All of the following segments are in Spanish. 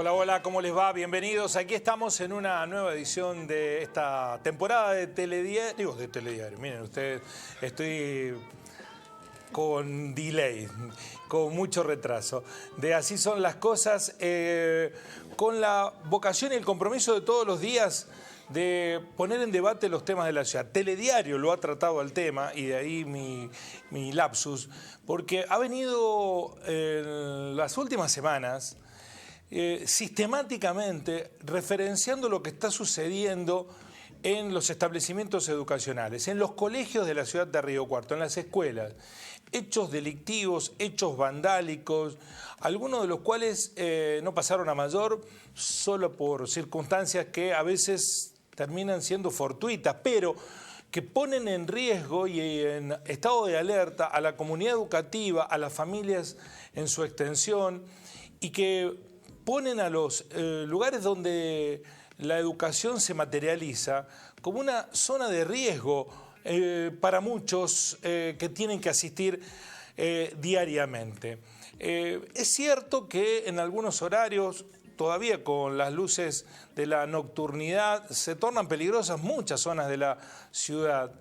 Hola, hola, ¿cómo les va? Bienvenidos. Aquí estamos en una nueva edición de esta temporada de Telediario. Miren ustedes, estoy con delay, con mucho retraso. De Así son las cosas, con la vocación y el compromiso de todos los días de poner en debate los temas de la ciudad. Telediario lo ha tratado al tema, y de ahí mi lapsus, porque ha venido en las últimas semanas sistemáticamente referenciando lo que está sucediendo en los establecimientos educacionales, en los colegios de la ciudad de Río Cuarto, en las escuelas. Hechos delictivos, hechos vandálicos, algunos de los cuales no pasaron a mayor solo por circunstancias que a veces terminan siendo fortuitas, pero que ponen en riesgo y en estado de alerta a la comunidad educativa, a las familias en su extensión, y que ponen a los lugares donde la educación se materializa como una zona de riesgo para muchos que tienen que asistir diariamente. Es cierto que en algunos horarios, todavía con las luces de la nocturnidad, se tornan peligrosas muchas zonas de la ciudad,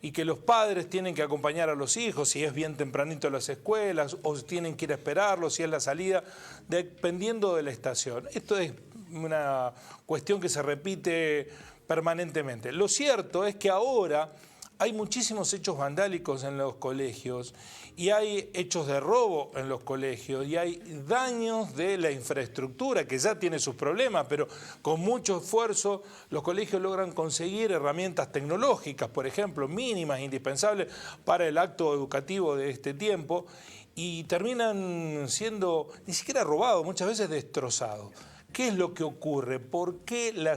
y que los padres tienen que acompañar a los hijos, si es bien tempranito a las escuelas, o tienen que ir a esperarlos, si es la salida, dependiendo de la estación. Esto es una cuestión que se repite permanentemente. Lo cierto es que ahora hay muchísimos hechos vandálicos en los colegios, y hay hechos de robo en los colegios, y hay daños de la infraestructura que ya tiene sus problemas, pero con mucho esfuerzo los colegios logran conseguir herramientas tecnológicas, por ejemplo, mínimas, indispensables para el acto educativo de este tiempo, y terminan siendo ni siquiera robados, muchas veces destrozados. ¿Qué es lo que ocurre? ¿Por qué la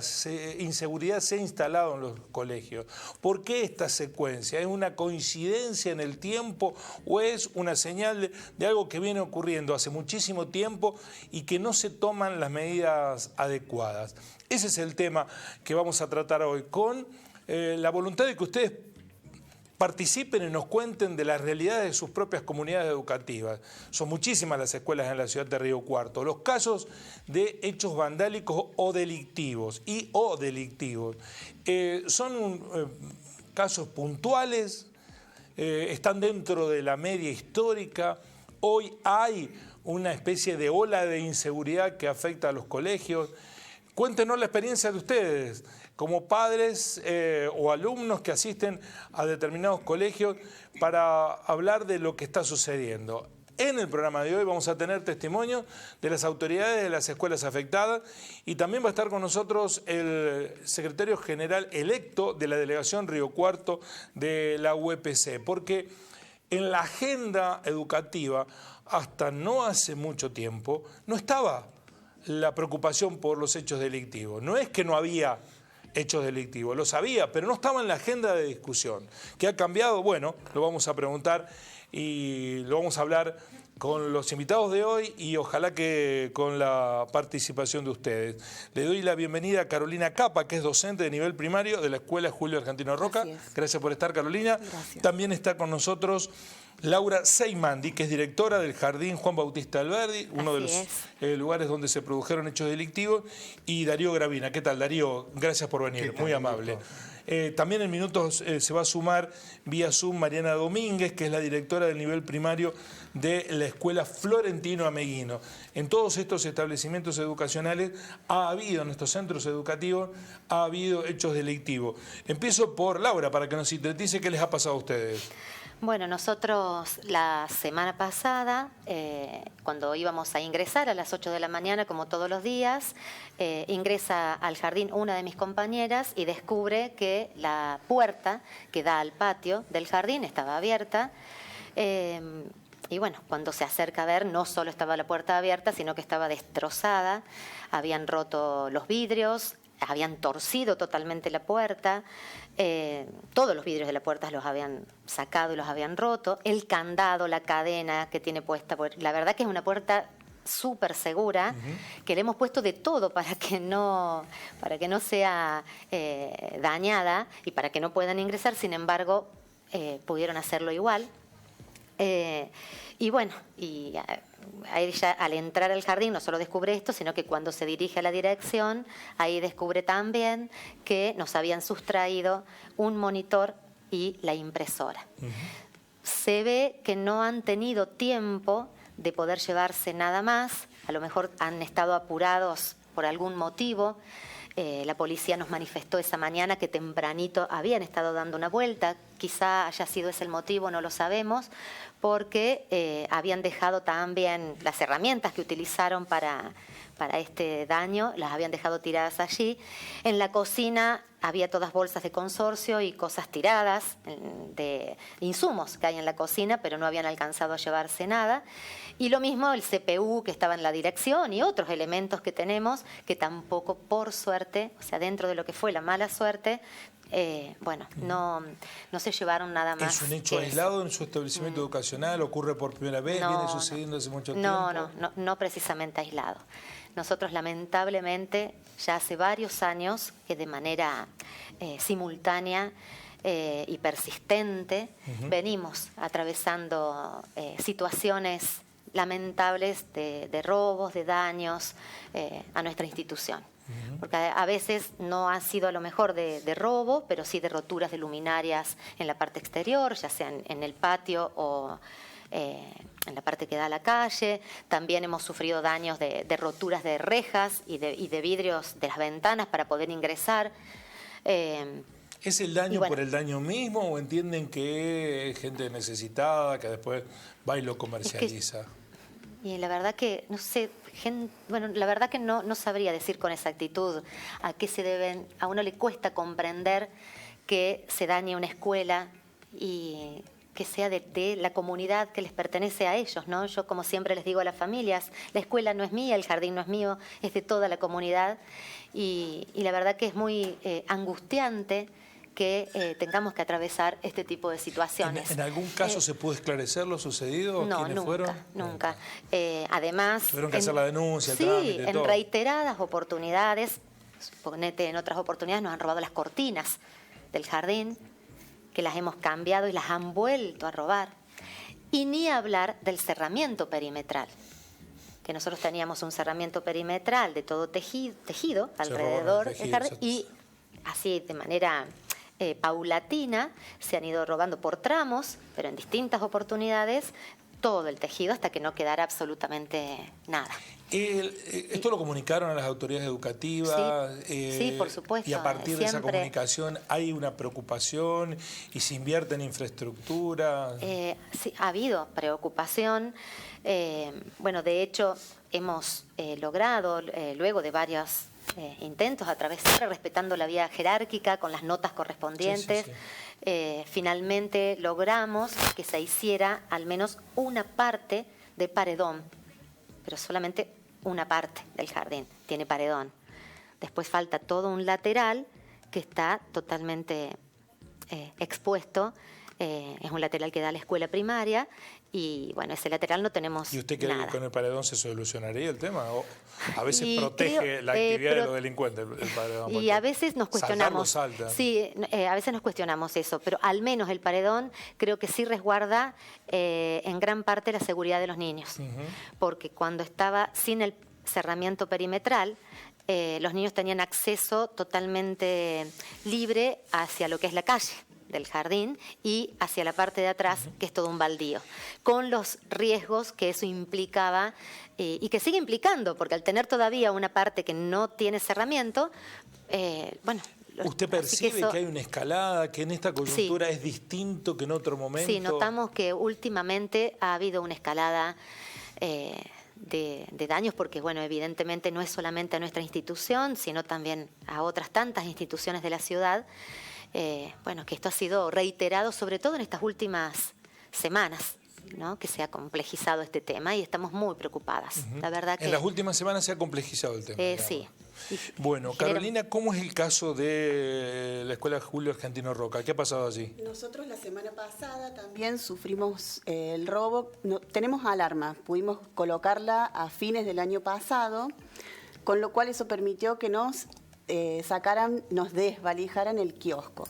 inseguridad se ha instalado en los colegios? ¿Por qué esta secuencia? ¿Es una coincidencia en el tiempo o es una señal de algo que viene ocurriendo hace muchísimo tiempo y que no se toman las medidas adecuadas? Ese es el tema que vamos a tratar hoy, con la voluntad de que ustedes participen y nos cuenten de las realidades de sus propias comunidades educativas. Son muchísimas las escuelas en la ciudad de Río Cuarto. Los casos de hechos vandálicos o delictivos son casos puntuales, están dentro de la media histórica. Hoy hay una especie de ola de inseguridad que afecta a los colegios. Cuéntenos la experiencia de ustedes como padres o alumnos que asisten a determinados colegios para hablar de lo que está sucediendo. En el programa de hoy vamos a tener testimonios de las autoridades de las escuelas afectadas, y también va a estar con nosotros el secretario general electo de la Delegación Río Cuarto de la UPC, porque en la agenda educativa hasta no hace mucho tiempo no estaba la preocupación por los hechos delictivos. No es que no había hechos delictivos, los había, pero no estaba en la agenda de discusión. ¿Qué ha cambiado? Bueno, lo vamos a preguntar y lo vamos a hablar con los invitados de hoy, y ojalá que con la participación de ustedes. Le doy la bienvenida a Carolina Capa, que es docente de nivel primario de la Escuela Julio Argentino Roca. Gracias por estar, Carolina. Gracias. También está con nosotros Laura Seimandi, que es directora del Jardín Juan Bautista Alberdi, uno de los lugares donde se produjeron hechos delictivos, y Darío Gravina. ¿Qué tal, Darío? Gracias por venir, muy amable. También en minutos se va a sumar vía Zoom Mariana Domínguez, que es la directora del nivel primario de la Escuela Florentino Ameguino. En todos estos establecimientos educacionales en estos centros educativos, ha habido hechos delictivos. Empiezo por Laura, para que nos sintetice qué les ha pasado a ustedes. Bueno, nosotros la semana pasada, cuando íbamos a ingresar a las 8 de la mañana, como todos los días, ingresa al jardín una de mis compañeras y descubre que la puerta que da al patio del jardín estaba abierta. Y bueno, cuando se acerca a ver, no solo estaba la puerta abierta, sino que estaba destrozada, habían roto los vidrios, habían torcido totalmente la puerta, todos los vidrios de la puerta los habían sacado y los habían roto, el candado, la cadena que tiene puesta, la verdad que es una puerta súper segura, que le hemos puesto de todo para que no sea dañada y para que no puedan ingresar. Sin embargo, pudieron hacerlo igual. Y bueno, a ella al entrar al jardín no solo descubre esto, sino que cuando se dirige a la dirección, ahí descubre también que nos habían sustraído un monitor y la impresora. Se ve que no han tenido tiempo de poder llevarse nada más, a lo mejor han estado apurados por algún motivo. La policía nos manifestó esa mañana que tempranito habían estado dando una vuelta, quizá haya sido ese el motivo, no lo sabemos, porque habían dejado también las herramientas que utilizaron para este daño, las habían dejado tiradas allí. En la cocina había todas bolsas de consorcio y cosas tiradas, de insumos que hay en la cocina, pero no habían alcanzado a llevarse nada. Y lo mismo el CPU que estaba en la dirección y otros elementos que tenemos, que tampoco, por suerte, o sea, dentro de lo que fue la mala suerte, no se llevaron nada más. ¿Es un hecho aislado en su establecimiento educacional? ¿Ocurre por primera vez? ¿Viene sucediendo hace mucho tiempo? No precisamente aislado. Nosotros lamentablemente ya hace varios años que de manera simultánea y persistente venimos atravesando situaciones lamentables de robos, de daños a nuestra institución. Porque a veces no ha sido a lo mejor de robo, pero sí de roturas de luminarias en la parte exterior, ya sea en el patio o en la parte que da a la calle. También hemos sufrido daños de roturas de rejas y de vidrios de las ventanas para poder ingresar. ¿Es el daño por el daño mismo o entienden que es gente necesitada que después va y lo comercializa? Y la verdad que, no sé, la verdad que no sabría decir con exactitud a qué se deben. A uno le cuesta comprender que se dañe una escuela y que sea de la comunidad que les pertenece a ellos, ¿no? Yo, como siempre les digo a las familias, la escuela no es mía, el jardín no es mío, es de toda la comunidad. Y la verdad que es muy angustiante que tengamos que atravesar este tipo de situaciones. ¿En algún caso se pudo esclarecer lo sucedido? No, ¿Quiénes fueron? Nunca. Además... Tuvieron que hacer la denuncia, el sí, trámite, en todo. reiteradas oportunidades, suponete, en otras oportunidades nos han robado las cortinas del jardín, que las hemos cambiado y las han vuelto a robar. Y ni hablar del cerramiento perimetral, que nosotros teníamos un cerramiento perimetral de todo tejido alrededor del jardín, y así de manera paulatina se han ido robando por tramos, pero en distintas oportunidades, todo el tejido hasta que no quedara absolutamente nada. ¿Esto lo comunicaron a las autoridades educativas? Sí, por supuesto. Y a partir de esa comunicación hay una preocupación y se invierte en infraestructura. Sí, ha habido preocupación. Bueno, de hecho, hemos logrado, luego de varios intentos, atravesar respetando la vía jerárquica con las notas correspondientes. Finalmente logramos que se hiciera al menos una parte de paredón, pero solamente una parte del jardín tiene paredón. Después falta todo un lateral que está totalmente expuesto. Es un lateral que da a la escuela primaria y, bueno, ese lateral no tenemos. ¿Y usted cree que con el paredón se solucionaría el tema? ¿O a veces y protege la actividad de los delincuentes el paredón? Y a veces nos cuestionamos. Sí, a veces nos cuestionamos eso, pero al menos el paredón creo que sí resguarda en gran parte la seguridad de los niños. Porque cuando estaba sin el cerramiento perimetral, los niños tenían acceso totalmente libre hacia lo que es la calle del jardín y hacia la parte de atrás, que es todo un baldío, con los riesgos que eso implicaba y que sigue implicando, porque al tener todavía una parte que no tiene cerramiento, bueno... ¿Usted percibe que hay una escalada, que en esta coyuntura es distinto que en otro momento? Sí, notamos que últimamente ha habido una escalada de daños, porque, bueno, evidentemente no es solamente a nuestra institución, sino también a otras tantas instituciones de la ciudad. Bueno, que esto ha sido reiterado, sobre todo en estas últimas semanas, ¿no? Que se ha complejizado este tema y estamos muy preocupadas. La verdad que... En las últimas semanas se ha complejizado el tema. Sí. Bueno, Carolina, ¿cómo es el caso de la Escuela Julio Argentino Roca? ¿Qué ha pasado allí? Nosotros la semana pasada también sufrimos el robo. Tenemos alarma, pudimos colocarla a fines del año pasado, con lo cual eso permitió que nos desvalijaran el kiosco.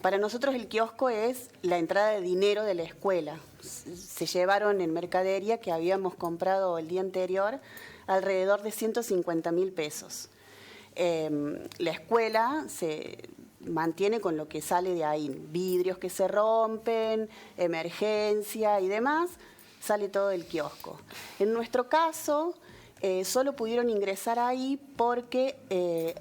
Para nosotros el kiosco es la entrada de dinero de la escuela. Se llevaron en mercadería que habíamos comprado el día anterior alrededor de 150.000 pesos. La escuela se mantiene con lo que sale de ahí, vidrios que se rompen, emergencia y demás, sale todo del kiosco. En nuestro caso, solo pudieron ingresar ahí porque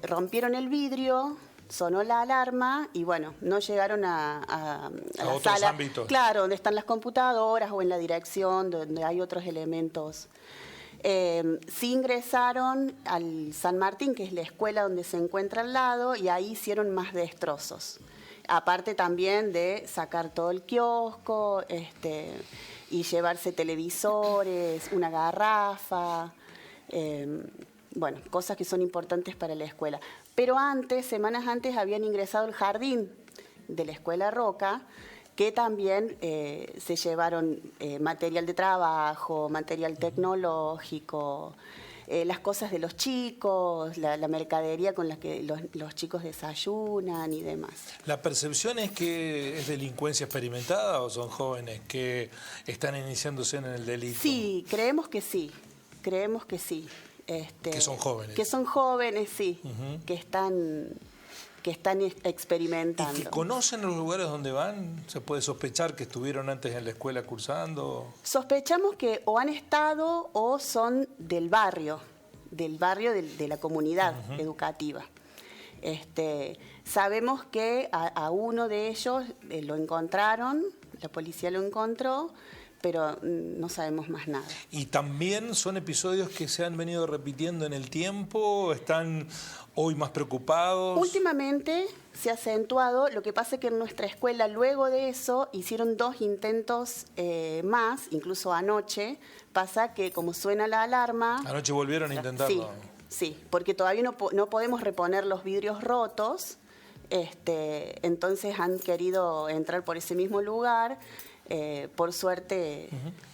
rompieron el vidrio, sonó la alarma y bueno, no llegaron a la otros sala, ámbitos. claro, donde están las computadoras o en la dirección, donde hay otros elementos. Sí ingresaron al San Martín, que es la escuela donde se encuentra al lado, y ahí hicieron más destrozos. Aparte también de sacar todo el kiosco y llevarse televisores, una garrafa, bueno, cosas que son importantes para la escuela. Pero antes, semanas antes, habían ingresado al jardín de la Escuela Roca, que también se llevaron material de trabajo, material tecnológico, las cosas de los chicos, la mercadería con la que los chicos desayunan y demás. ¿La percepción es que es delincuencia experimentada o son jóvenes que están iniciándose en el delito? Sí, creemos que sí, creemos que sí. Que son jóvenes. Que son jóvenes, sí, que están experimentando. ¿Y que conocen los lugares donde van? ¿Se puede sospechar que estuvieron antes en la escuela cursando? Sospechamos que o han estado o son del barrio de la comunidad educativa. Sabemos que a uno de ellos lo encontraron, la policía lo encontró, pero no sabemos más nada. ¿Y también son episodios que se han venido repitiendo en el tiempo? ¿Están hoy más preocupados? Últimamente se ha acentuado, lo que pasa es que en nuestra escuela luego de eso hicieron 2 intentos más, incluso anoche. Pasa que como suena la alarma... Anoche volvieron a intentarlo. Sí, porque todavía no podemos reponer los vidrios rotos, entonces han querido entrar por ese mismo lugar. Por suerte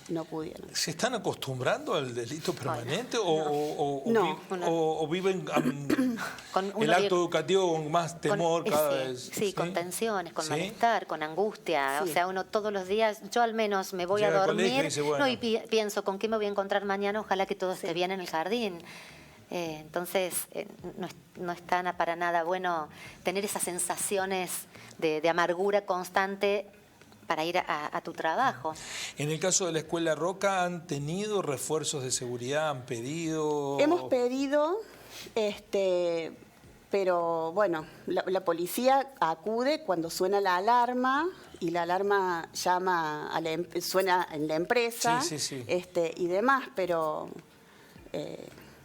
no pudieron. ¿Se están acostumbrando al delito permanente no. o viven el acto educativo con más temor cada vez? Sí, con tensiones, con malestar, con angustia. Sí. O sea, uno todos los días, yo al menos me voy a dormir dice, bueno. Y pienso, ¿con qué me voy a encontrar mañana? Ojalá que todo esté bien en el jardín. Entonces, no está para nada bueno tener esas sensaciones de amargura constante para ir a tu trabajo. En el caso de la Escuela Roca, ¿han tenido refuerzos de seguridad? ¿Han pedido? Hemos pedido, pero bueno, la policía acude cuando suena la alarma y la alarma llama suena en la empresa y demás, pero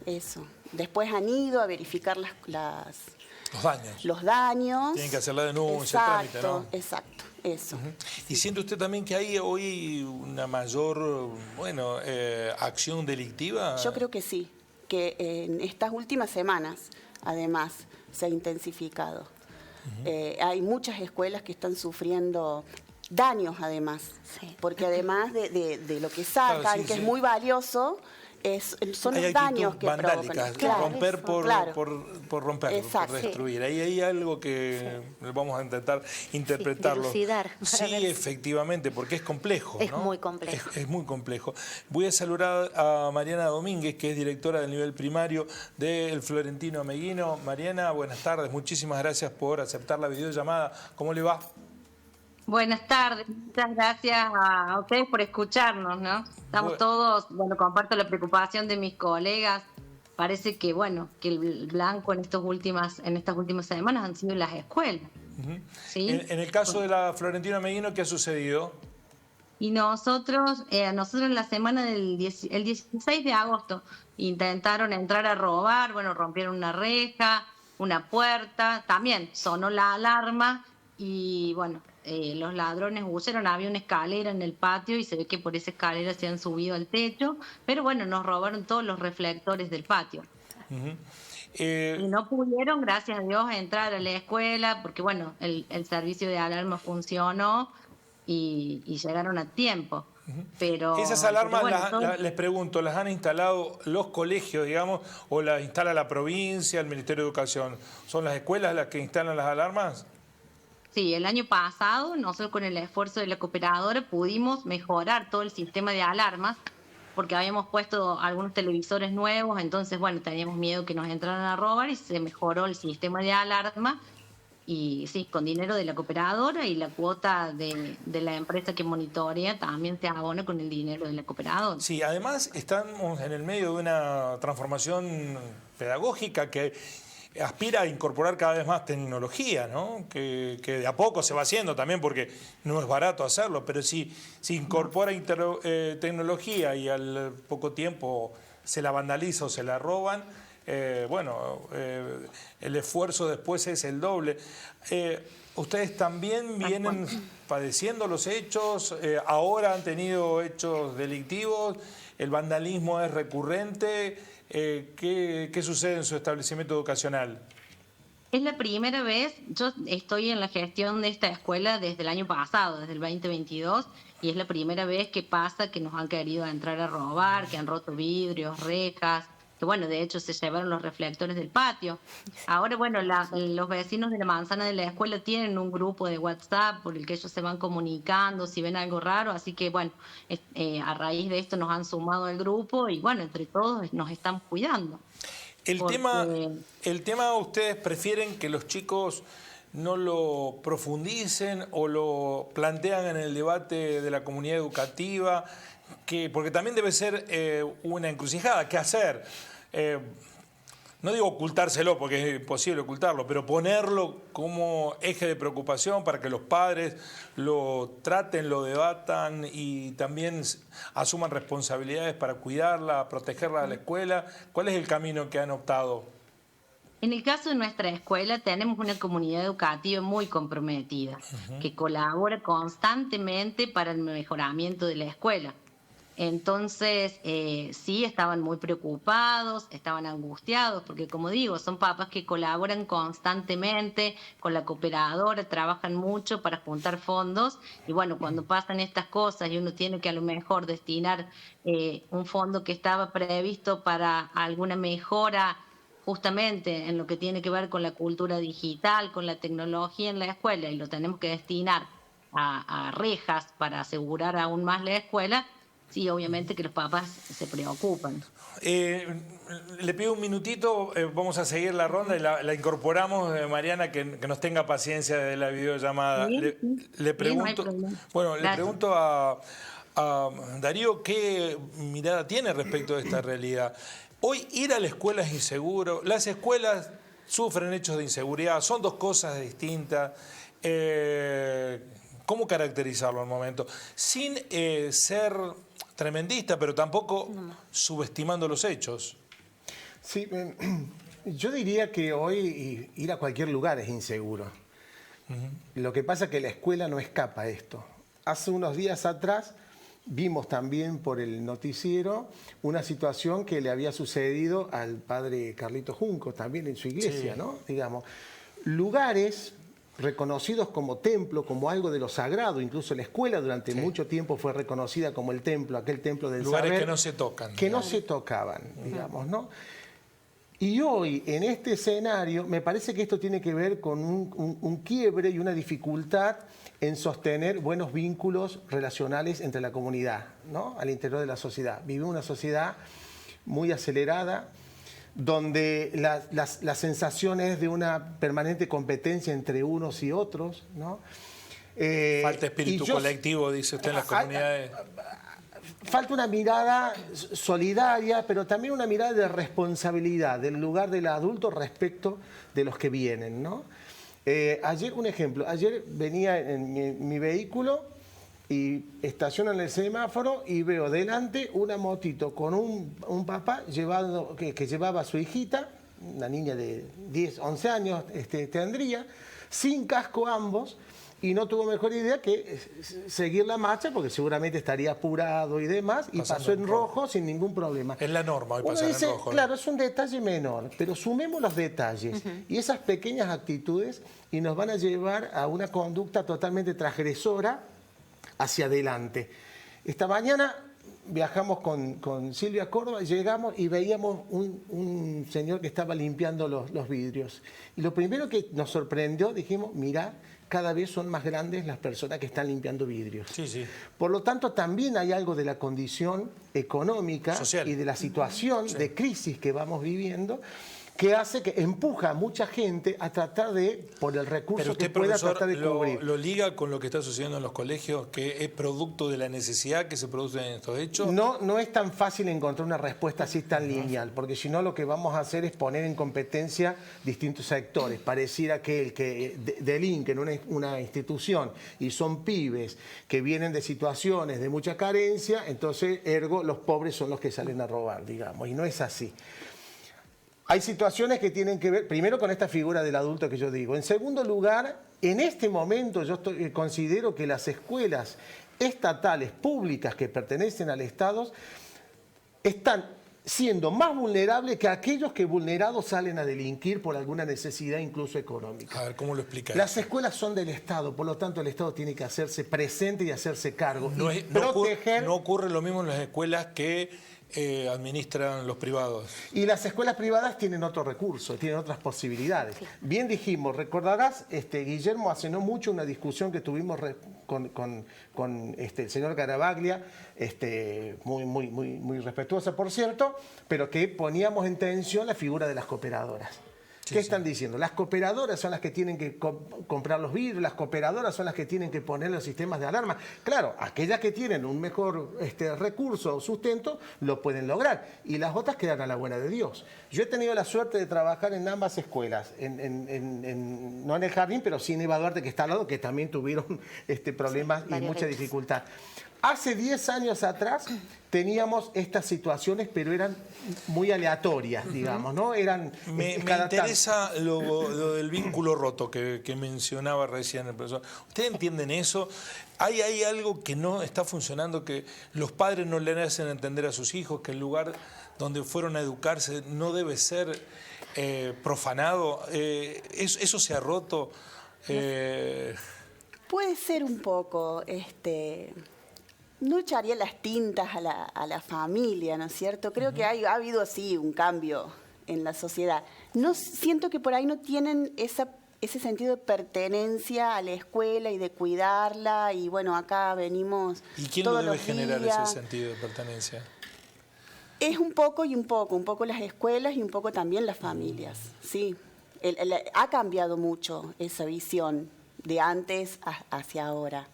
eso. Después han ido a verificar los daños. Tienen que hacer la denuncia, el trámite, ¿no? Exacto. Eso. ¿Y siente usted también que hay hoy una mayor acción delictiva? Yo creo que sí, que en estas últimas semanas, además, se ha intensificado. Hay muchas escuelas que están sufriendo daños, además, porque además de lo que sacan, que es muy valioso, son los daños que provocan. Romper por romper, por destruir. Ahí hay algo que vamos a intentar interpretarlo. Sí, efectivamente, porque es complejo. Es muy complejo. Es muy complejo. Voy a saludar a Mariana Domínguez, que es directora del nivel primario del Florentino Ameguino. Mariana, buenas tardes. Muchísimas gracias por aceptar la videollamada. ¿Cómo le va? Buenas tardes, muchas gracias a ustedes por escucharnos, ¿no? Estamos todos, comparto la preocupación de mis colegas. Parece que, que el blanco en estas últimas semanas han sido las escuelas. ¿Sí? En el caso de la Florentino Ameguino, ¿qué ha sucedido? Y nosotros en la semana el 16 de agosto intentaron entrar a robar, rompieron una reja, una puerta, también sonó la alarma y los ladrones huyeron, había una escalera en el patio y se ve que por esa escalera se han subido al techo, pero nos robaron todos los reflectores del patio. Y no pudieron, gracias a Dios, entrar a la escuela porque el servicio de alarma funcionó y llegaron a tiempo. Pero esas alarmas, les pregunto, ¿las han instalado los colegios, digamos, o las instala la provincia, el Ministerio de Educación? ¿Son las escuelas las que instalan las alarmas? Sí, el año pasado nosotros con el esfuerzo de la cooperadora pudimos mejorar todo el sistema de alarmas porque habíamos puesto algunos televisores nuevos, entonces, bueno, teníamos miedo que nos entraran a robar y se mejoró el sistema de alarma y sí, con dinero de la cooperadora y la cuota de la empresa que monitorea también se abona con el dinero de la cooperadora. Sí, además estamos en el medio de una transformación pedagógica que aspira a incorporar cada vez más tecnología, ¿no? Que de a poco se va haciendo también porque no es barato hacerlo, pero si incorpora tecnología y al poco tiempo se la vandaliza o se la roban, el esfuerzo después es el doble. ¿Ustedes también vienen padeciendo los hechos? ¿Ahora han tenido hechos delictivos? ¿El vandalismo es recurrente? ¿Qué sucede en su establecimiento educacional? Es la primera vez, yo estoy en la gestión de esta escuela desde el año pasado, desde el 2022, y es la primera vez que pasa que nos han querido entrar a robar, que han roto vidrios, rejas, que bueno, de hecho se llevaron los reflectores del patio. Ahora, bueno, los vecinos de la manzana de la escuela tienen un grupo de WhatsApp por el que ellos se van comunicando si ven algo raro, así que bueno, a raíz de esto nos han sumado al grupo y bueno, entre todos nos están cuidando. El tema, ¿ustedes prefieren que los chicos no lo profundicen o lo plantean en el debate de la comunidad educativa? Porque también debe ser una encrucijada. ¿Qué hacer? No digo ocultárselo porque es imposible ocultarlo, pero ponerlo como eje de preocupación para que los padres lo traten, lo debatan y también asuman responsabilidades para cuidarla, protegerla de la escuela. ¿Cuál es el camino que han optado? En el caso de nuestra escuela tenemos una comunidad educativa muy comprometida, que colabora constantemente para el mejoramiento de la escuela. Entonces, sí, estaban muy preocupados, estaban angustiados, porque como digo, son papás que colaboran constantemente con la cooperadora, trabajan mucho para juntar fondos y bueno, cuando pasan estas cosas y uno tiene que a lo mejor destinar un fondo que estaba previsto para alguna mejora justamente en lo que tiene que ver con la cultura digital, con la tecnología en la escuela y lo tenemos que destinar a rejas para asegurar aún más la escuela. Sí, obviamente que los papás se preocupan. Le pido un minutito, vamos a seguir la ronda y la incorporamos, Mariana, que nos tenga paciencia de la videollamada. Sí, le pregunto, le pregunto a Darío qué mirada tiene respecto de esta realidad. Hoy ir a la escuela es inseguro, las escuelas sufren hechos de inseguridad, son dos cosas distintas. ¿Cómo caracterizarlo al momento? Sin ser tremendista, pero tampoco subestimando los hechos. Sí, yo diría que hoy ir a cualquier lugar es inseguro. Lo que pasa es que la escuela no escapa a esto. Hace unos días atrás vimos también por el noticiero una situación que le había sucedido al padre Carlito Junco, también en su iglesia, sí, ¿no? Digamos, lugares reconocidos como templo, como algo de lo sagrado, incluso la escuela durante mucho tiempo fue reconocida como el templo, aquel templo del lugares saber, que no se tocan. Que no se tocaban, digamos, ¿no? Y hoy, en este escenario, me parece que esto tiene que ver con un quiebre y una dificultad en sostener buenos vínculos relacionales entre la comunidad, ¿no? Al interior de la sociedad. Vivimos una sociedad muy acelerada, donde la sensación es de una permanente competencia entre unos y otros, ¿no? Falta espíritu colectivo, dice usted, en las comunidades. Falta una mirada solidaria, pero también una mirada de responsabilidad del lugar del adulto respecto de los que vienen, ¿no? Ayer, un ejemplo, ayer venía en mi vehículo y estaciono en el semáforo y veo delante una motito con un papá que llevaba a su hijita, una niña de 10, 11 años tendría, sin casco ambos, y no tuvo mejor idea que seguir la marcha porque seguramente estaría apurado y demás, y pasó en rojo sin ningún problema. Es la norma hoy pasar en rojo. Claro, es un detalle menor, pero sumemos los detalles y esas pequeñas actitudes y nos van a llevar a una conducta totalmente transgresora hacia adelante. Esta mañana viajamos con Silvia Córdoba, llegamos y veíamos un señor que estaba limpiando los vidrios. Y lo primero que nos sorprendió, dijimos, mirá cada vez son más grandes las personas que están limpiando vidrios. Sí, sí. Por lo tanto, también hay algo de la condición económica Social. y de la situación Sí. de crisis que vamos viviendo, que hace que empuja a mucha gente a tratar de, por el recurso Pero usted, que pueda, profesor, tratar de cubrir. lo liga con lo que está sucediendo en los colegios, que es producto de la necesidad que se produce en estos hechos. No es tan fácil encontrar una respuesta así tan lineal, porque si no lo que vamos a hacer es poner en competencia distintos sectores. Pareciera que el que delinque en una institución y son pibes que vienen de situaciones de mucha carencia, entonces ergo los pobres son los que salen a robar, digamos, y no es así. Hay situaciones que tienen que ver, primero, con esta figura del adulto que yo digo. En segundo lugar, en este momento yo considero que las escuelas estatales públicas que pertenecen al Estado están siendo más vulnerables que aquellos que vulnerados salen a delinquir por alguna necesidad, incluso económica. A ver, ¿cómo lo explica? Las escuelas son del Estado, por lo tanto el Estado tiene que hacerse presente y hacerse cargo. No, y no proteger. no ocurre lo mismo en las escuelas que administran los privados. Y las escuelas privadas tienen otros recursos, tienen otras posibilidades. Bien dijimos, recordarás, Guillermo, hace no mucho una discusión que tuvimos con el señor Garavaglia, muy respetuosa, por cierto, pero que poníamos en tensión la figura de las cooperadoras. ¿Qué están diciendo? Las cooperadoras son las que tienen que comprar los vidrios, las cooperadoras son las que tienen que poner los sistemas de alarma. Claro, aquellas que tienen un mejor recurso o sustento lo pueden lograr y las otras quedan a la buena de Dios. Yo he tenido la suerte de trabajar en ambas escuelas, no en el Jardín, pero sí en Eva Duarte, que está al lado, que también tuvieron problemas y mucha dificultad. Hace 10 años atrás teníamos estas situaciones, pero eran muy aleatorias, digamos, ¿no? Me interesa lo del vínculo roto que mencionaba recién el profesor. ¿Ustedes entienden eso? ¿Hay algo que no está funcionando, que los padres no le hacen entender a sus hijos, que el lugar donde fueron a educarse no debe ser profanado? ¿Eso se ha roto? Puede ser un poco, no echaría las tintas a la familia, ¿no es cierto? Creo que ha habido, sí, un cambio en la sociedad. No siento que por ahí no tienen ese sentido de pertenencia a la escuela y de cuidarla, y bueno, acá venimos ¿Y quién todos lo debe los generar días. ese sentido de pertenencia? Es un poco y un poco las escuelas y un poco también las familias, sí. Ha cambiado mucho esa visión de antes hacia ahora.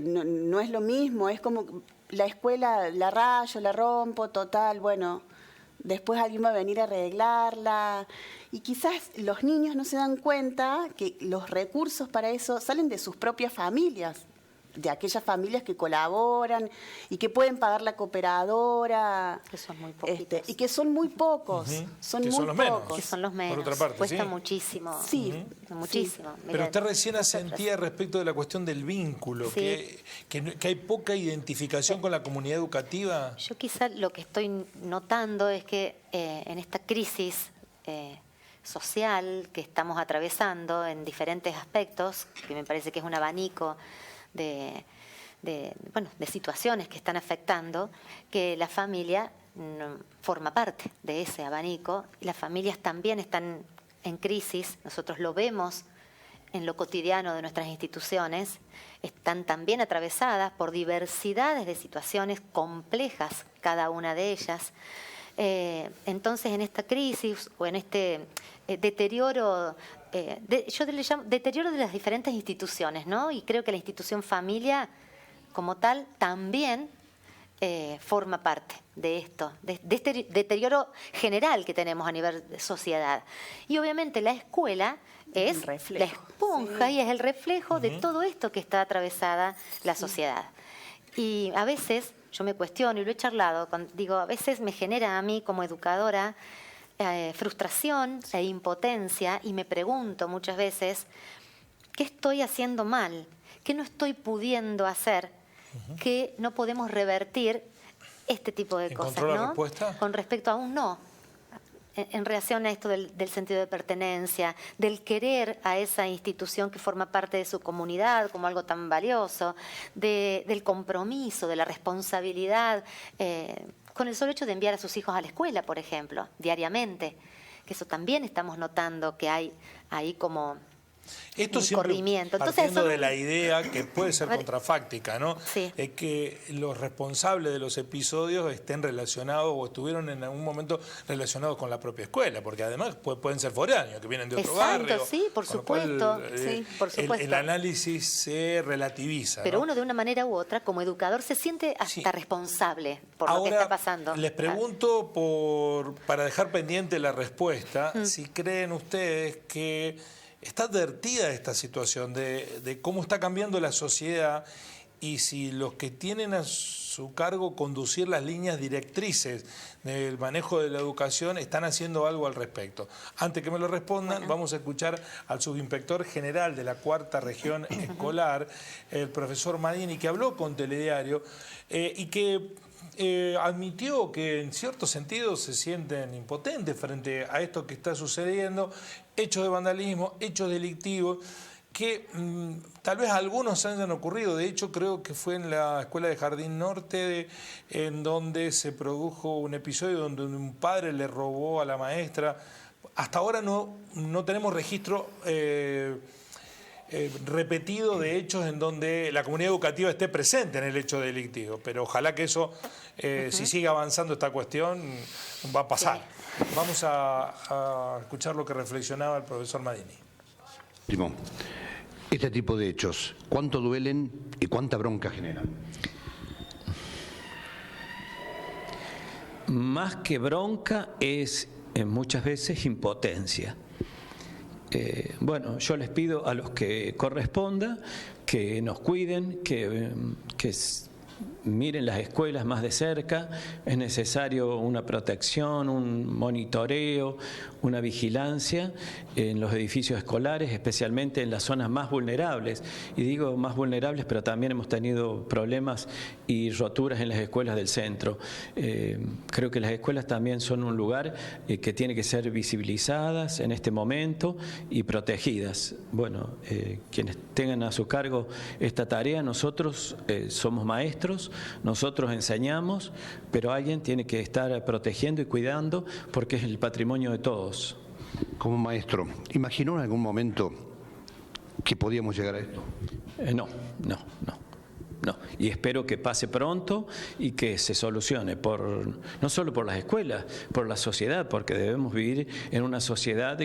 No es lo mismo, es como la escuela la rayo, la rompo, total, bueno, después alguien va a venir a arreglarla. Y quizás los niños no se dan cuenta que los recursos para eso salen de sus propias familias, de aquellas familias que colaboran y que pueden pagar la cooperadora. Que son muy poquitos. Y que son muy pocos, son Que muy son los menos. pocos. Que son los menos. Por otra parte, Cuesta sí. muchísimo. Sí. Muchísimo. Pero Mirá, usted recién nosotros- asentía respecto de la cuestión del vínculo, Sí. que hay poca identificación con la comunidad educativa. Yo quizá lo que estoy notando es que en esta crisis social que estamos atravesando en diferentes aspectos, que me parece que es un abanico de situaciones que están afectando, que la familia forma parte de ese abanico. Y las familias también están en crisis, nosotros lo vemos en lo cotidiano de nuestras instituciones, están también atravesadas por diversidades de situaciones complejas, cada una de ellas. Entonces, en esta crisis o en este deterioro, yo le llamo deterioro de las diferentes instituciones, ¿no? Y creo que la institución familia, como tal, también forma parte de esto, de este deterioro general que tenemos a nivel de sociedad. Y obviamente la escuela es Un reflejo, la esponja y es el reflejo de todo esto que está atravesada la sociedad. Y a veces yo me cuestiono y lo he charlado, digo, a veces me genera a mí como educadora frustración e impotencia, y me pregunto muchas veces, ¿qué estoy haciendo mal? ¿Qué no estoy pudiendo hacer? ¿Qué no podemos revertir este tipo de cosas? ¿Encontró la ¿no? respuesta? Con respecto a un no. En relación a esto del sentido de pertenencia, del querer a esa institución que forma parte de su comunidad como algo tan valioso, del compromiso, de la responsabilidad, con el solo hecho de enviar a sus hijos a la escuela, por ejemplo, diariamente, que eso también estamos notando que hay ahí como Esto un siempre corrimiento. Entonces, partiendo eso de la idea que puede ser A ver, contrafáctica, ¿no? sí. Es que los responsables de los episodios estén relacionados o estuvieron en algún momento relacionados con la propia escuela, porque además pueden ser foráneos, que vienen de otro Exacto, barrio. sí, por con lo cual, supuesto, sí, por supuesto. el análisis se relativiza. Pero ¿no? uno de una manera u otra, como educador, se siente hasta Sí. responsable por lo que Ahora, está pasando. les pregunto, para dejar pendiente la respuesta, si creen ustedes que está advertida esta situación de cómo está cambiando la sociedad y si los que tienen a su cargo conducir las líneas directrices del manejo de la educación están haciendo algo al respecto. Antes que me lo respondan, vamos a escuchar al subinspector general de la 4ª Región Escolar, el profesor Madini, que habló con Telediario y que admitió que en cierto sentido se sienten impotentes frente a esto que está sucediendo, hechos de vandalismo, hechos delictivos, que tal vez algunos hayan ocurrido. De hecho, creo que fue en la escuela de Jardín Norte en donde se produjo un episodio donde un padre le robó a la maestra. Hasta ahora no tenemos registro repetido de hechos en donde la comunidad educativa esté presente en el hecho delictivo, pero ojalá que eso, si sigue avanzando esta cuestión, va a pasar. Sí. Vamos a escuchar lo que reflexionaba el profesor Madini. Este tipo de hechos, ¿cuánto duelen y cuánta bronca generan? Más que bronca es muchas veces impotencia. Bueno, yo les pido a los que corresponda que nos cuiden, que miren las escuelas más de cerca. Es necesario una protección, un monitoreo, una vigilancia en los edificios escolares, especialmente en las zonas más vulnerables. Y digo más vulnerables, pero también hemos tenido problemas y roturas en las escuelas del centro. Creo que las escuelas también son un lugar que tiene que ser visibilizadas en este momento y protegidas. Bueno, quienes tengan a su cargo esta tarea, nosotros somos maestros, nosotros enseñamos, pero alguien tiene que estar protegiendo y cuidando porque es el patrimonio de todos. Como maestro, ¿imaginó en algún momento que podíamos llegar a esto? No. Y espero que pase pronto y que se solucione, no solo por las escuelas, por la sociedad, porque debemos vivir en una sociedad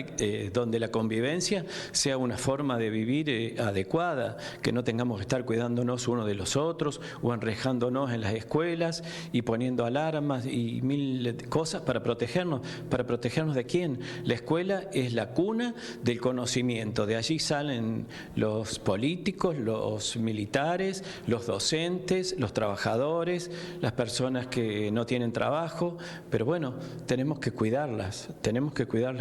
donde la convivencia sea una forma de vivir adecuada, que no tengamos que estar cuidándonos unos de los otros o enrejándonos en las escuelas y poniendo alarmas y mil cosas para protegernos. ¿Para protegernos de quién? La escuela es la cuna del conocimiento, de allí salen los políticos, los militares, los docentes, los trabajadores, las personas que no tienen trabajo, pero bueno, tenemos que cuidar las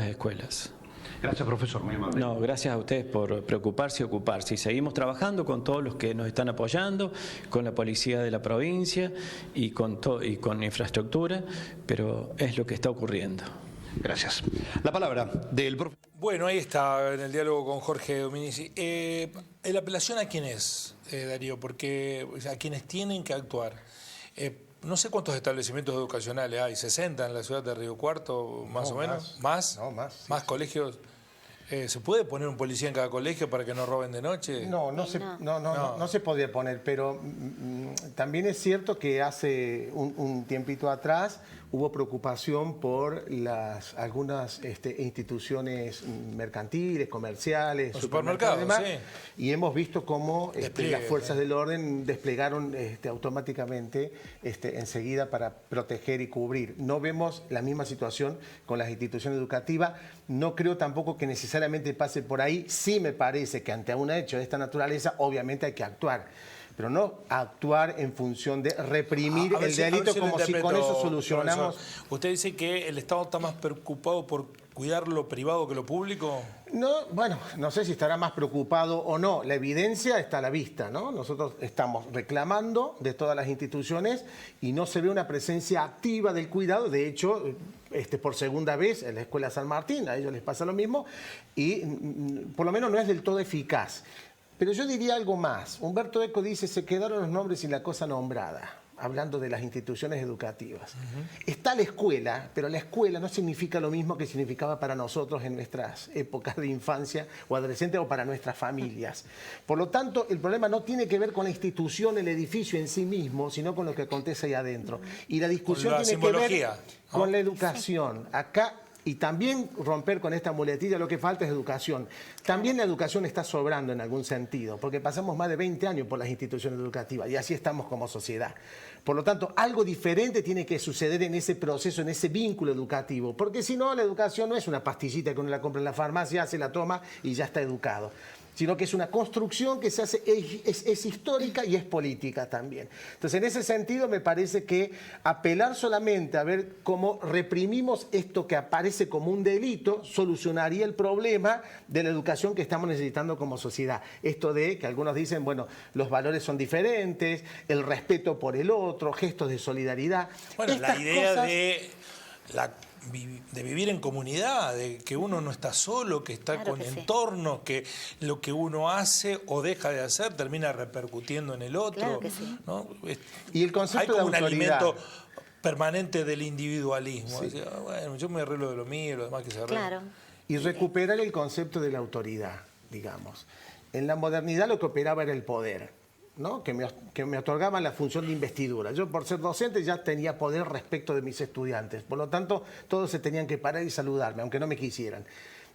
escuelas. Gracias, profesor, muy amable. No, gracias a ustedes por preocuparse y ocuparse. Y seguimos trabajando con todos los que nos están apoyando, con la policía de la provincia y con infraestructura, pero es lo que está ocurriendo. Gracias. La palabra del profesor. Bueno, ahí está en el diálogo con Jorge Dominici. ¿La apelación a quién es, Darío? Porque a quienes tienen que actuar. No sé cuántos establecimientos educacionales hay, 60 en la ciudad de Río Cuarto, más o menos. ¿Más? No, más. Sí, ¿Más colegios? ¿Se puede poner un policía en cada colegio para que no roben de noche? No se podría poner, pero también es cierto que hace un tiempito atrás hubo preocupación por algunas instituciones mercantiles, comerciales, los supermercados, y demás, sí. Y hemos visto cómo las fuerzas del orden desplegaron automáticamente enseguida para proteger y cubrir. No vemos la misma situación con las instituciones educativas. No creo tampoco que necesariamente pase por ahí. Sí me parece que ante un hecho de esta naturaleza, obviamente hay que actuar. Pero no actuar en función de reprimir el delito como si con eso solucionamos. Profesor, ¿usted dice que el Estado está más preocupado por cuidar lo privado que lo público? No, bueno, no sé si estará más preocupado o no. La evidencia está a la vista, ¿no? Nosotros estamos reclamando de todas las instituciones y no se ve una presencia activa del cuidado. De hecho, por segunda vez en la Escuela San Martín, a ellos les pasa lo mismo y por lo menos no es del todo eficaz. Pero yo diría algo más. Humberto Eco dice, se quedaron los nombres y la cosa nombrada. hablando de las instituciones educativas. Está la escuela, pero la escuela no significa lo mismo que significaba para nosotros en nuestras épocas de infancia o adolescente o para nuestras familias. Por lo tanto, el problema no tiene que ver con la institución, el edificio en sí mismo, sino con lo que acontece ahí adentro. Y la discusión tiene que ver con la educación. Acá, y también romper con esta muletilla, lo que falta es educación. También la educación está sobrando en algún sentido, porque pasamos más de 20 años por las instituciones educativas y así estamos como sociedad. Por lo tanto, algo diferente tiene que suceder en ese proceso, en ese vínculo educativo, porque si no, la educación no es una pastillita que uno la compra en la farmacia, se la toma y ya está educado, sino que es una construcción que se hace, es histórica y es política también. Entonces, en ese sentido, me parece que apelar solamente a ver cómo reprimimos esto que aparece como un delito solucionaría el problema de la educación que estamos necesitando como sociedad. Esto de que algunos dicen, bueno, los valores son diferentes, el respeto por el otro, gestos de solidaridad. Bueno, estas la idea cosas... de vivir en comunidad, de que uno no está solo, que está Claro con que sí. entornos, que lo que uno hace o deja de hacer termina repercutiendo en el otro. Claro que sí. ¿No? Y el concepto hay como de un autoridad. alimento permanente del individualismo. O sea, bueno, yo me arreglo de lo mío, lo demás que se arreglen. Claro. Y recuperar el concepto de la autoridad, digamos. En la modernidad lo que operaba era el poder, ¿no? que me otorgaban la función de investidura. Yo, por ser docente, ya tenía poder respecto de mis estudiantes. Por lo tanto, todos se tenían que parar y saludarme, aunque no me quisieran.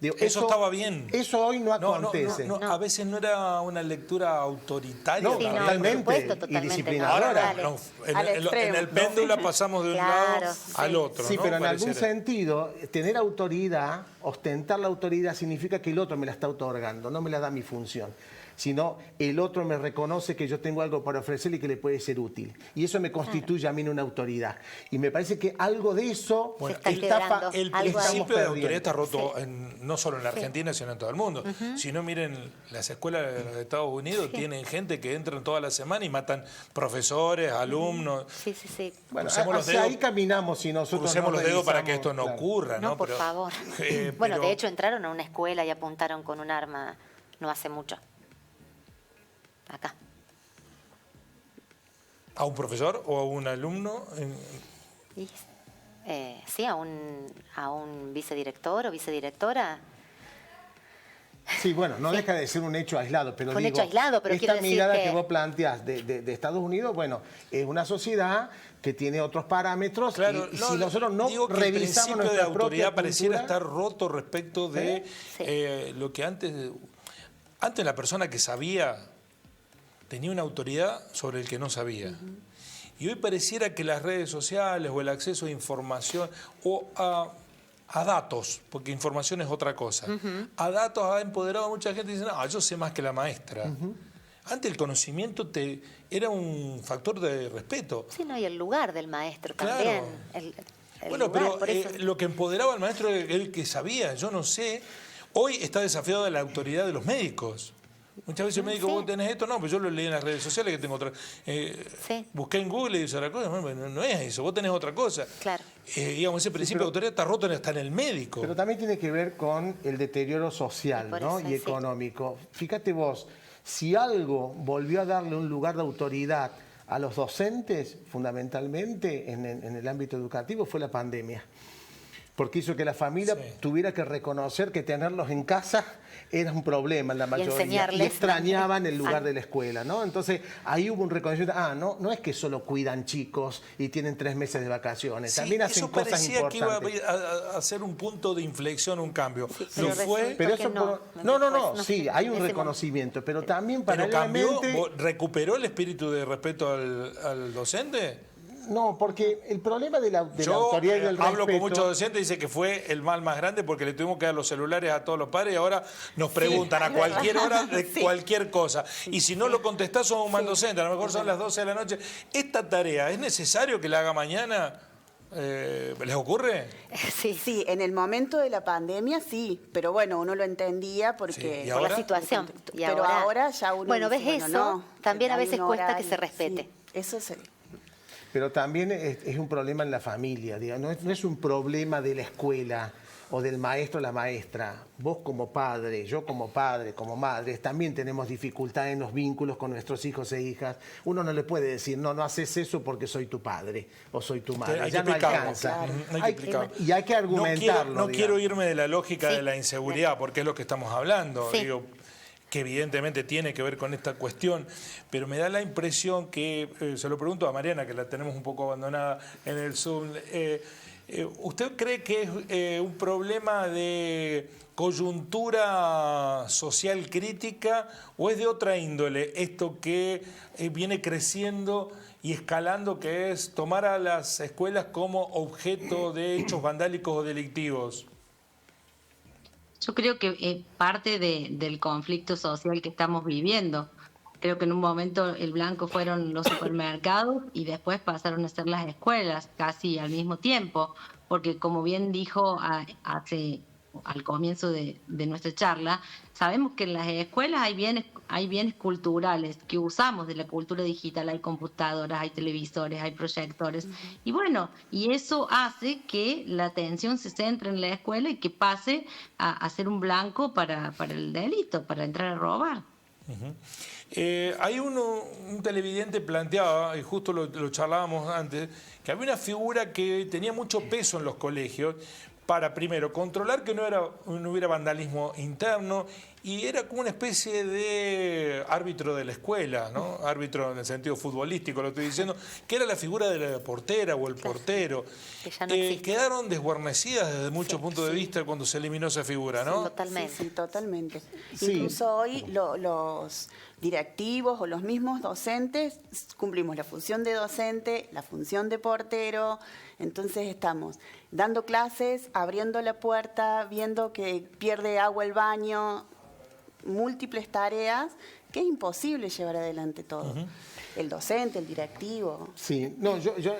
Digo, Eso estaba bien. Eso hoy no acontece. No, a veces no era una lectura autoritaria. No, Sí, no, por totalmente, supuesto, y totalmente. disciplinadora. Ahora, Dale. no, Al en extremo. el péndulo pasamos de un Claro, lado sí. al otro. Sí, ¿no? pero en algún Pareciera. sentido, tener autoridad, ostentar la autoridad, significa que el otro me la está otorgando, no me la da mi función, sino el otro me reconoce que yo tengo algo para ofrecerle y que le puede ser útil. Y eso me constituye a mí en una autoridad. Y me parece que algo de eso Bueno, Se está quebrando. el Algo ahí. principio de Estamos autoridad está roto Sí. no solo en la Argentina, sino en todo el mundo. Si no, miren, las escuelas de los Estados Unidos tienen gente que entran toda la semana y matan profesores, alumnos. Sí, sí, sí. Bueno, Crucemos los hacia dedos. ahí caminamos y nosotros Crucemos no los dedos para que revisamos, esto no claro. ocurra, ¿no? No, por Pero, favor. eh, Bueno, pero- de hecho entraron a una escuela y apuntaron con un arma no hace mucho. Acá. ¿A un profesor o a un alumno? Y, sí, a un vicedirector o vicedirectora. Sí, bueno, no deja de ser un hecho aislado, pero Fue un digo, hecho aislado, pero esta quiero decir mirada que que- vos planteás de Estados Unidos, bueno, es una sociedad que tiene otros parámetros Claro, y si nosotros no digo que el revisamos principio de nuestra autoridad propia pareciera cultura, estar roto respecto de Sí. lo que antes la persona que sabía tenía una autoridad sobre el que no sabía. Y hoy pareciera que las redes sociales o el acceso a información o a datos, porque información es otra cosa, a datos ha empoderado a mucha gente y dice, no, yo sé más que la maestra. Antes el conocimiento era un factor de respeto. Sí, no, y el lugar del maestro Claro. también. El Bueno, lugar, pero por eso. lo que empoderaba al maestro era el que sabía, yo no sé. Hoy está desafiado de la autoridad de los médicos. Muchas veces el médico, Sí. vos tenés esto, no, pues yo lo leí en las redes sociales que tengo otra. Sí. Busqué en Google y dice otra cosa, no es eso, vos tenés otra cosa. Claro. Digamos, ese principio de autoridad está roto hasta en el médico. pero también tiene que ver con el deterioro social, Y por ¿no? eso, y sí. económico. Fíjate vos, si algo volvió a darle un lugar de autoridad a los docentes, fundamentalmente en el ámbito educativo, fue la pandemia. Porque hizo que la familia Sí. tuviera que reconocer que tenerlos en casa era un problema en la mayoría. enseñarles Y extrañaban el lugar Ah. de la escuela, ¿no? Entonces, ahí hubo un reconocimiento. No es que solo cuidan chicos y tienen 3 meses de vacaciones. Sí, También hacen eso cosas parecía que iba importantes. a ser un punto de inflexión, un cambio. Sí, Lo pero fue, resulta Pero que eso no. no, sí, sé, hay en un ese reconocimiento, pero también pero cambió, paralelamente... recuperó el espíritu de respeto al docente. No, porque el problema de la Yo autoridad y del hablo con respeto... muchos docentes y dice que fue el mal más grande porque le tuvimos que dar los celulares a todos los padres y ahora nos preguntan a cualquier hora de cualquier cosa. Y si no lo contestás sos un mal docente, a lo mejor son las 12 de la noche. ¿Esta tarea es necesario que la haga mañana? ¿Les ocurre? Sí, Sí, en el momento de la pandemia sí, pero bueno, uno lo entendía porque... Sí, ¿y por ahora? la situación. Y Pero ahora ya uno Bueno, dice, ves bueno, eso, no, también a hay veces un cuesta que horario, se respete. sí, eso sí. Pero también es un problema en la familia, digamos. No es un problema de la escuela o del maestro o la maestra, vos como padre, yo como padre, como madre, también tenemos dificultad en los vínculos con nuestros hijos e hijas. Uno no le puede decir, no haces eso porque soy tu padre o soy tu madre. Hay ya que no explicarlo, alcanza. claro. Y hay que argumentarlo. No quiero irme de la lógica Sí. de la inseguridad, porque es lo que estamos hablando. Sí. Digo, que evidentemente tiene que ver con esta cuestión, pero me da la impresión que, se lo pregunto a Mariana, que la tenemos un poco abandonada en el Zoom, ¿usted cree que es un problema de coyuntura social crítica o es de otra índole esto que viene creciendo y escalando, que es tomar a las escuelas como objeto de hechos vandálicos o delictivos? Yo creo que parte del conflicto social que estamos viviendo. Creo que en un momento el blanco fueron los supermercados y después pasaron a ser las escuelas, casi al mismo tiempo, porque como bien dijo al comienzo de nuestra charla, sabemos que en las escuelas hay bienes culturales que usamos de la cultura digital, hay computadoras, hay televisores, hay proyectores, y bueno, y eso hace que la atención se centre en la escuela y que pase a ser un blanco para el delito, para entrar a robar. Hay un televidente planteaba, y justo lo charlábamos antes, que había una figura que tenía mucho peso en los colegios para, primero, controlar que no hubiera vandalismo interno, y era como una especie de árbitro de la escuela, ¿no? Árbitro en el sentido futbolístico, lo estoy diciendo, que era la figura de la portera o el portero. Que ya no existe. Quedaron desguarnecidas desde muchos puntos de vista cuando se eliminó esa figura, ¿no? Totalmente. Sí, totalmente. Sí. Incluso hoy los directivos o los mismos docentes cumplimos la función de docente, la función de portero, entonces estamos dando clases, abriendo la puerta, viendo que pierde agua el baño, múltiples tareas que es imposible llevar adelante todo. El docente, el directivo. Sí, no, yo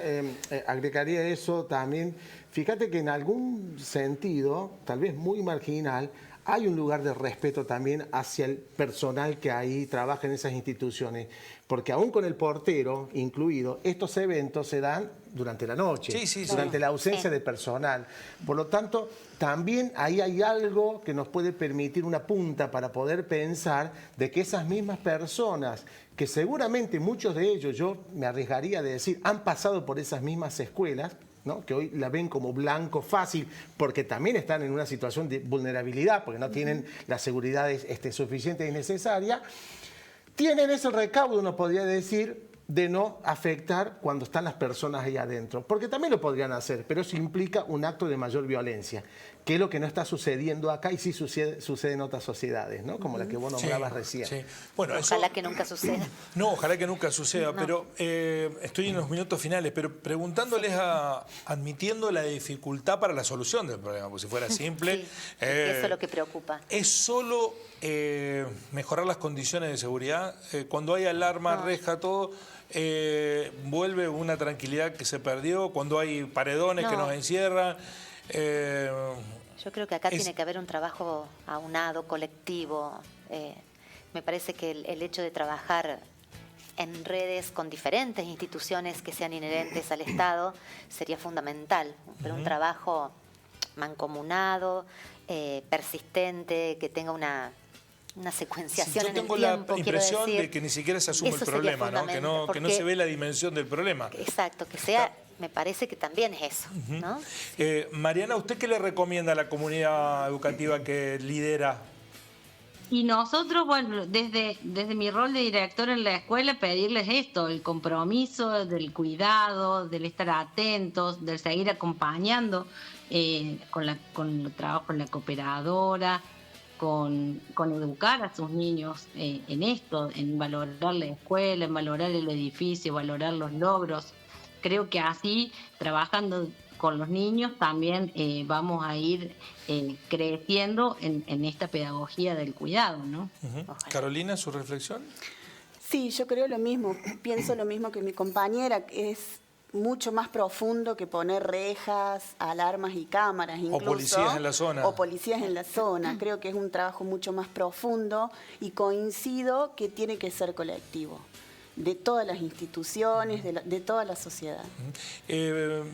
agregaría eso también. Fíjate que en algún sentido, tal vez muy marginal, hay un lugar de respeto también hacia el personal que ahí trabaja en esas instituciones, porque aún con el portero incluido, estos eventos se dan durante la noche, durante la ausencia de personal. Por lo tanto, también ahí hay algo que nos puede permitir una punta para poder pensar de que esas mismas personas, que seguramente muchos de ellos, yo me arriesgaría de decir, han pasado por esas mismas escuelas, ¿no? Que hoy la ven como blanco fácil, porque también están en una situación de vulnerabilidad, porque no tienen la seguridad suficiente y necesaria, tienen ese recaudo, uno podría decir, de no afectar cuando están las personas ahí adentro, porque también lo podrían hacer, pero eso implica un acto de mayor violencia, que es lo que no está sucediendo acá y sí sucede en otras sociedades, ¿no? Como la que vos nombrabas recién. Sí. Bueno, Ojalá que nunca suceda. No, ojalá que nunca suceda, pero estoy en los minutos finales, pero preguntándoles, admitiendo la dificultad para la solución del problema, porque si fuera simple... Sí, eso es lo que preocupa. ¿Es solo mejorar las condiciones de seguridad? Cuando hay alarma, reja, todo... vuelve una tranquilidad que se perdió, cuando hay paredones que nos encierran. Yo creo que acá tiene que haber un trabajo aunado, colectivo. Me parece que el hecho de trabajar en redes con diferentes instituciones que sean inherentes al Estado sería fundamental, pero un trabajo mancomunado, persistente, que tenga una secuenciación yo en el tengo tiempo, la impresión quiero decir, de que ni siquiera se asume el eso sería problema, ¿no? Que no se ve la dimensión del problema. Exacto, que sea, me parece que también es eso, ¿no? Mariana, ¿usted qué le recomienda a la comunidad educativa que lidera? Y nosotros, bueno, desde mi rol de director en la escuela, pedirles esto, el compromiso del cuidado, del estar atentos, del seguir acompañando con el trabajo en la cooperadora, con educar a sus niños en esto, en valorar la escuela, en valorar el edificio, valorar los logros. Creo que así, trabajando con los niños, también vamos a ir creciendo en esta pedagogía del cuidado, ¿no? Carolina, ¿su reflexión? Sí, yo creo lo mismo, pienso lo mismo que mi compañera, es mucho más profundo que poner rejas, alarmas y cámaras incluso. O policías en la zona. O policías en la zona. Creo que es un trabajo mucho más profundo y coincido que tiene que ser colectivo. de todas las instituciones, de toda la sociedad.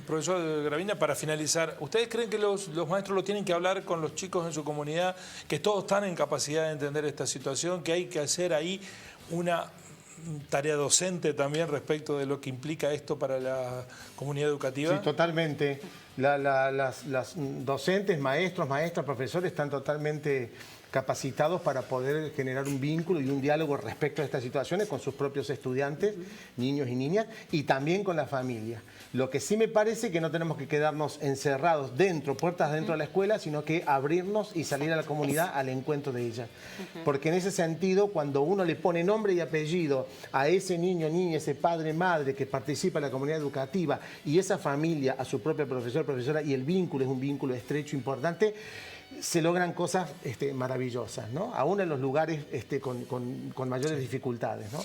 Profesor Gravina, para finalizar, ¿ustedes creen que los maestros lo tienen que hablar con los chicos en su comunidad, que todos están en capacidad de entender esta situación, que hay que hacer ahí una tarea docente también respecto de lo que implica esto para la comunidad educativa? Sí, totalmente. Las docentes, maestros, maestras, profesores están totalmente capacitados para poder generar un vínculo y un diálogo respecto a estas situaciones con sus propios estudiantes, niños y niñas, y también con la familia. Lo que sí me parece que no tenemos que quedarnos encerrados dentro, puertas dentro de la escuela, sino que abrirnos y salir a la comunidad al encuentro de ella. Porque en ese sentido, cuando uno le pone nombre y apellido a ese niño, niña, ese padre, madre que participa en la comunidad educativa y esa familia a su propia profesor, profesora, y el vínculo es un vínculo estrecho, importante, se logran cosas maravillosas, ¿no? Aún en los lugares con mayores dificultades, ¿no?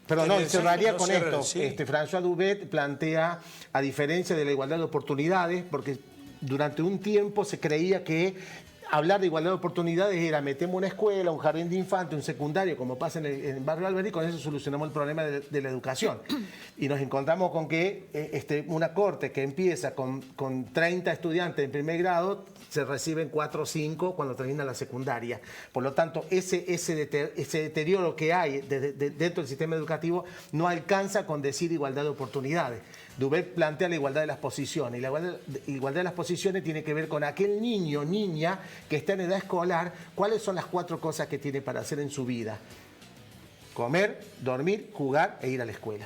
Pero no, cerraría con esto. Sí. François Dubet plantea, a diferencia de la igualdad de oportunidades, porque durante un tiempo se creía que hablar de igualdad de oportunidades era metemos una escuela, un jardín de infantes, un secundario, como pasa en el barrio Alberdi, y con eso solucionamos el problema de la educación. Y nos encontramos con que una corte que empieza con 30 estudiantes en primer grado, se reciben 4 o 5 cuando termina la secundaria. Por lo tanto, ese deterioro que hay dentro del sistema educativo no alcanza con decir igualdad de oportunidades. Dubet plantea la igualdad de las posiciones, y la igualdad de las posiciones tiene que ver con aquel niño o niña que está en edad escolar, cuáles son las 4 cosas que tiene para hacer en su vida: comer, dormir, jugar e ir a la escuela.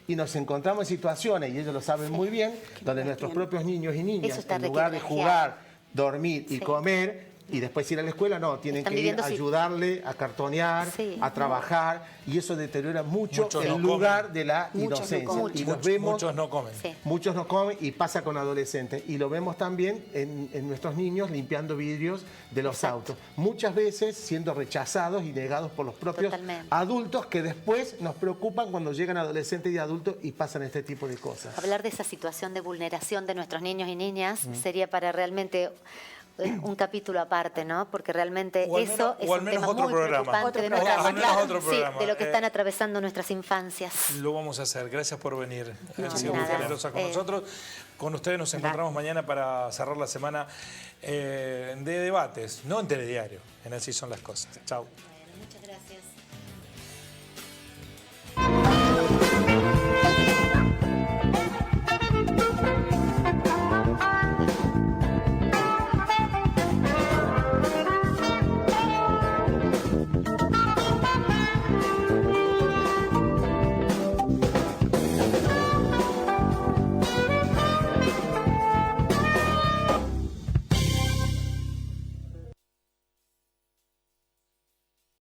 Y nos encontramos en situaciones, y ellos lo saben muy bien, donde nuestros propios niños y niñas, en lugar de jugar, dormir y comer, y después ir a la escuela, no, tienen que ir a ayudarle a cartonear, a trabajar, y eso deteriora mucho el lugar de la inocencia. Y nos vemos, muchos no comen. Sí. Muchos no comen, y pasa con adolescentes. Y lo vemos también en nuestros niños limpiando vidrios de los autos. Muchas veces siendo rechazados y negados por los propios adultos, que después nos preocupan cuando llegan adolescentes y adultos y pasan este tipo de cosas. Hablar de esa situación de vulneración de nuestros niños y niñas sería para realmente un capítulo aparte, ¿no? Porque realmente eso es un tema muy preocupante de de lo que están atravesando nuestras infancias. Lo vamos a hacer. Gracias por venir. Han sido muy generosas con nosotros. Con ustedes nos encontramos mañana para cerrar la semana de debates, no en Telediario. En Así Son las Cosas. Chao.